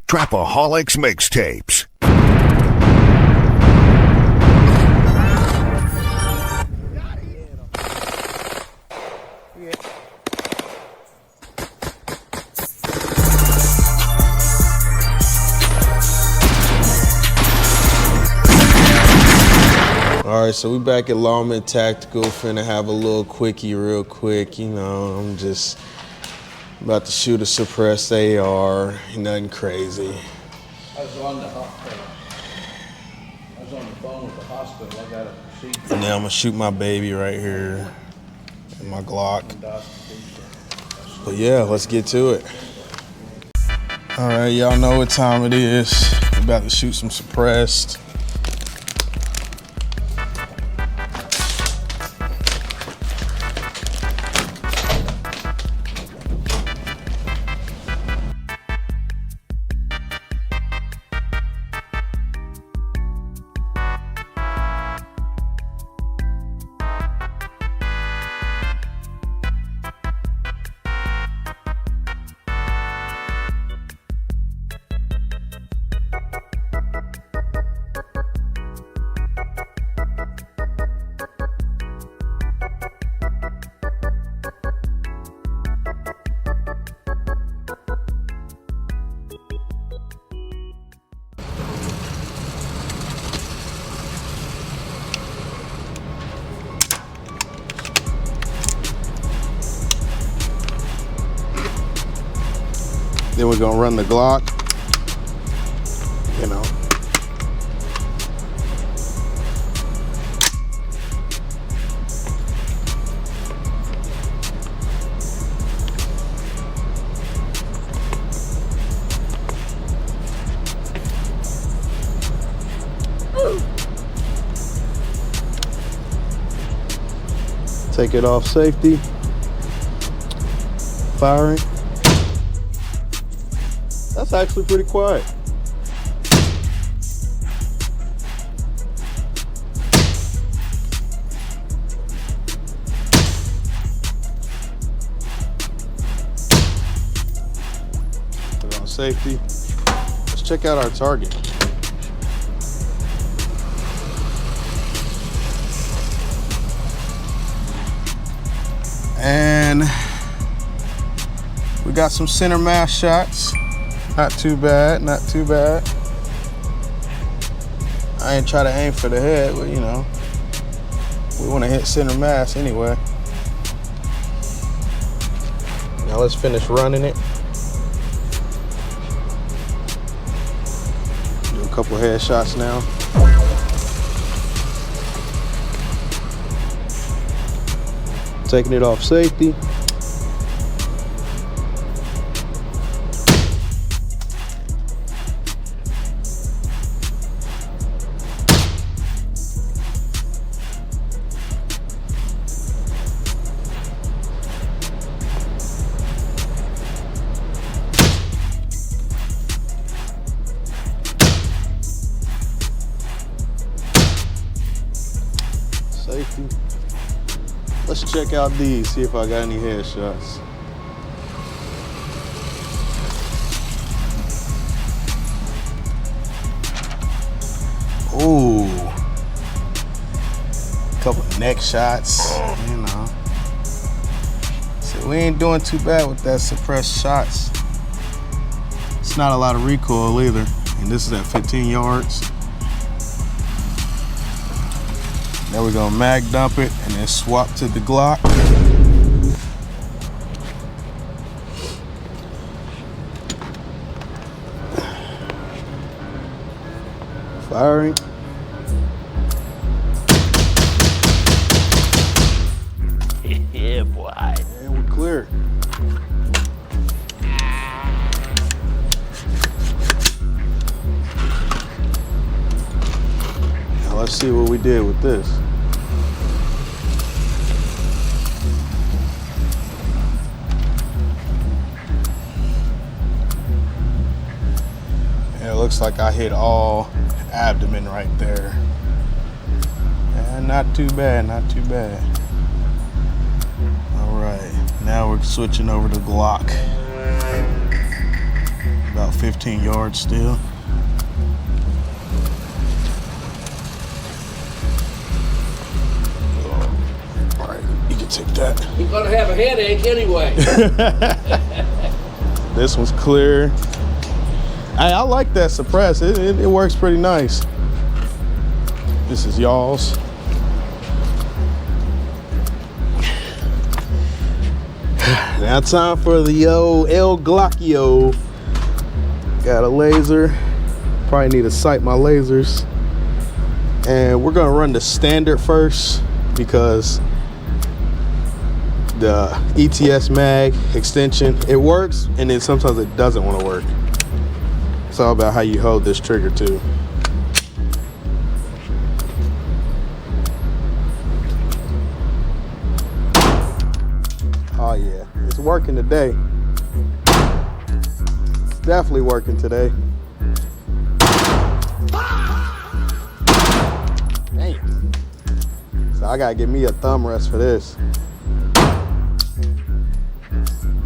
Trapaholics Mixtapes. All right, so we back at Lawman Tactical, finna have a little quickie real quick. You know, I'm just about to shoot a suppressed AR, nothing crazy. I was on the phone with the hospital. I got a procedure. And then I'm gonna shoot my baby right here, and my Glock. But yeah, let's get to it. All right, y'all know what time it is. We're about to shoot some suppressed. Then we're gonna run the Glock, you know. Take it off safety, firing. That's actually pretty quiet. Put it on safety. Let's check out our target. And we got some center mass shots. Not too bad, not too bad. I ain't try to aim for the head, but you know, we want to hit center mass anyway. Now let's finish running it. Do a couple headshots now. Taking it off safety. Safety. Let's check out these, see if I got any headshots. Ooh. Couple neck shots, you know. So we ain't doing too bad with that suppressed shots. It's not a lot of recoil either. And this is at 15 yards. Now we're gonna mag dump it and then swap to the Glock. Firing. Yeah, boy. And we're clear. Now let's see what we did with this. And it looks like I hit all abdomen right there. And not too bad, not too bad. All right, now we're switching over to Glock. About 15 yards still. All right, you can take that. You're gonna have a headache anyway. This one's clear. I like that suppress. It works pretty nice. This is y'all's. Now time for the El Glockio. Got a laser. Probably need to sight my lasers. And we're gonna run the standard first because the ETS mag extension, it works, and then sometimes it doesn't want to work. It's all about how you hold this trigger too. Oh yeah, it's working today. It's definitely working today. Damn. So I gotta give me a thumb rest for this.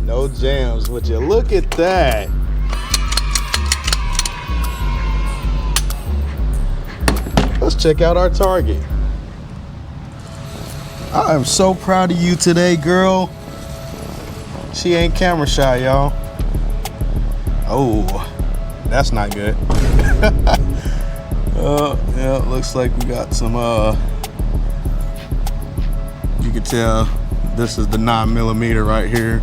No jams, would you look at that? Let's check out our target. I am so proud of you today, girl. She ain't camera shy, y'all. Oh, that's not good. Yeah, looks like we got some, you can tell this is the 9mm right here.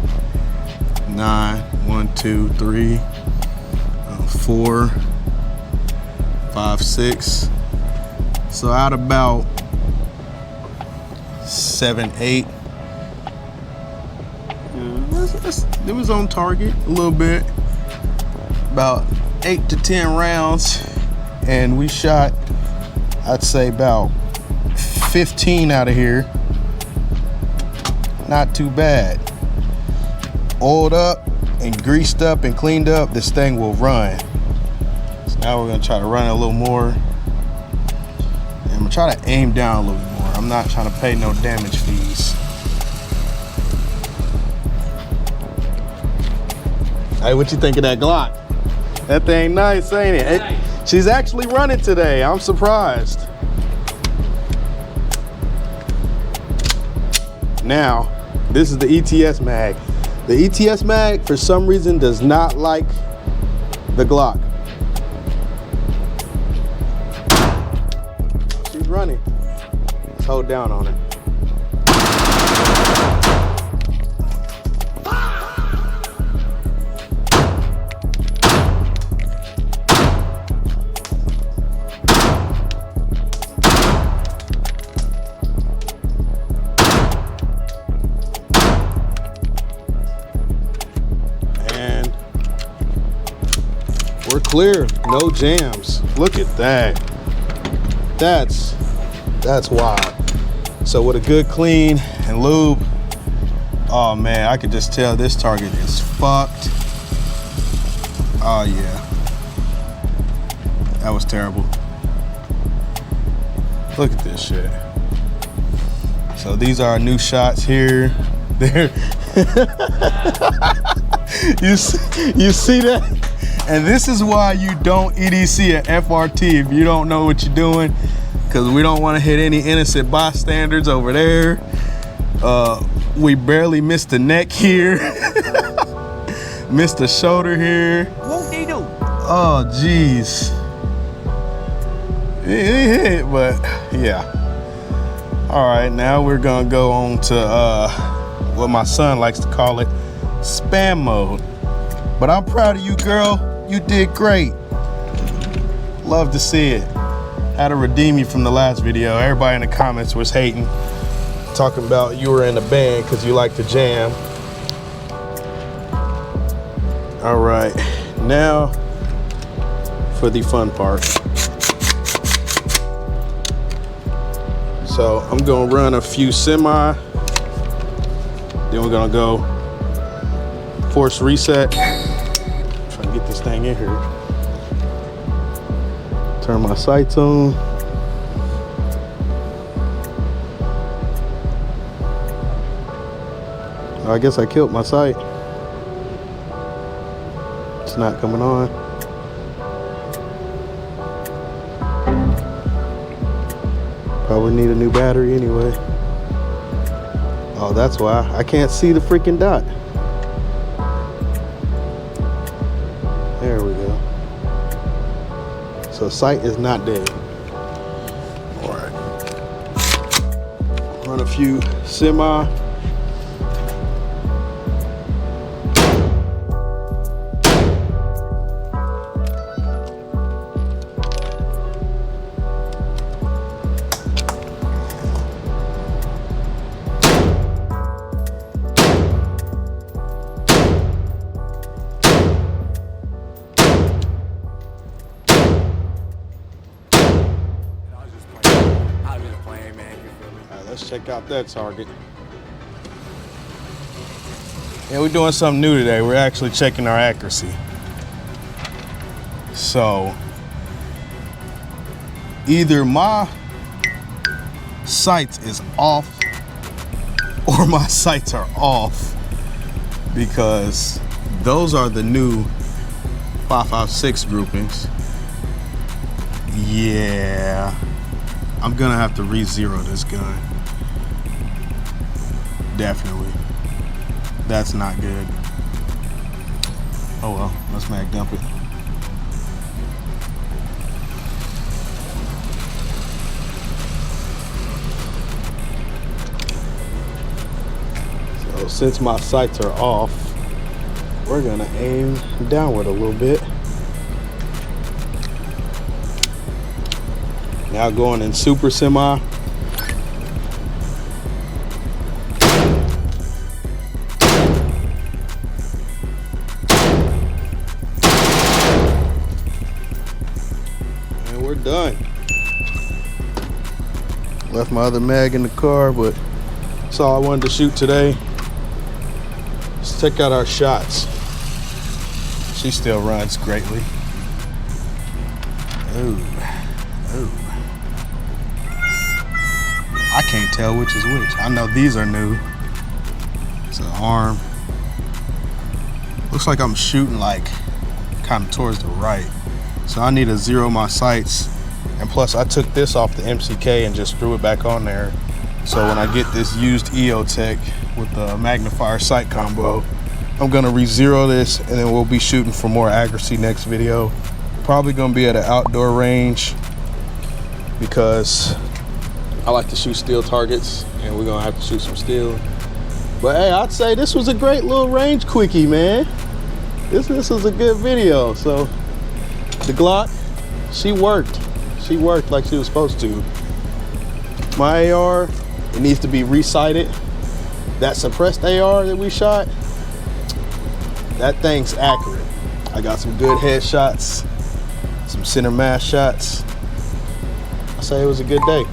9, 1, 2, 3, 4, 5, 6. So out about 7, 8. It was on target a little bit. About 8 to 10 rounds, and we shot, I'd say, about 15 out of here. Not too bad. Oiled up and greased up and cleaned up, this thing will run. So now we're gonna try to run it a little more. And I'm gonna try to aim down a little more. I'm not trying to pay no damage fees. Hey, what you think of that Glock? That thing nice, ain't it? Nice. She's actually running today. I'm surprised. Now, this is the ETS mag. The ETS mag, for some reason, does not like the Glock. She's running. Let's hold down on her. We're clear, no jams. Look at that. That's wild. So with a good clean and lube, oh man, I could just tell this target is fucked. Oh yeah, that was terrible. Look at this shit. So these are our new shots here. There. You see that? And this is why you don't EDC an FRT if you don't know what you're doing, because we don't want to hit any innocent bystanders over there. We barely missed the neck here. Missed the shoulder here. Won't they do? Oh, jeez. It hit, but yeah. All right, now we're gonna go on to what my son likes to call it, spam mode. But I'm proud of you, girl. You did great. Love to see it. Had to redeem you from the last video. Everybody in the comments was hating, talking about you were in a band because you like to jam. All right, now for the fun part. So I'm gonna run a few semi, then we're gonna go force reset. Trying to get this thing in here. Turn my sights on. I guess I killed my sight. it's not coming on. Probably need a new battery anyway. Oh, that's why I can't see the freaking dot. There we go. So sight is not dead. All right. Run a few semi. Let's check out that target. Yeah, we're doing something new today. We're actually checking our accuracy. So, either my sights is off or my sights are off, because those are the new 5.56 groupings. Yeah, I'm gonna have to re-zero this gun. Definitely. That's not good. Oh well, let's mag dump it. So since my sights are off, we're gonna aim downward a little bit. Now going in super semi. We're done. Left my other mag in the car, but that's all I wanted to shoot today. Let's check out our shots. She still runs greatly. Ooh, ooh. I can't tell which is which. I know these are new. It's an arm. Looks like I'm shooting like kind of towards the right. So I need to zero my sights, and plus I took this off the MCK and just threw it back on there. So when I get this used EOTech with the magnifier sight combo, I'm gonna re-zero this, and then we'll be shooting for more accuracy next video. Probably gonna be at an outdoor range because I like to shoot steel targets, and we're gonna have to shoot some steel. But hey, I'd say this was a great little range quickie, man. This was a good video. So the Glock, she worked. She worked like she was supposed to. My AR, it needs to be resighted. That suppressed AR that we shot, that thing's accurate. I got some good headshots, some center mass shots. I say it was a good day.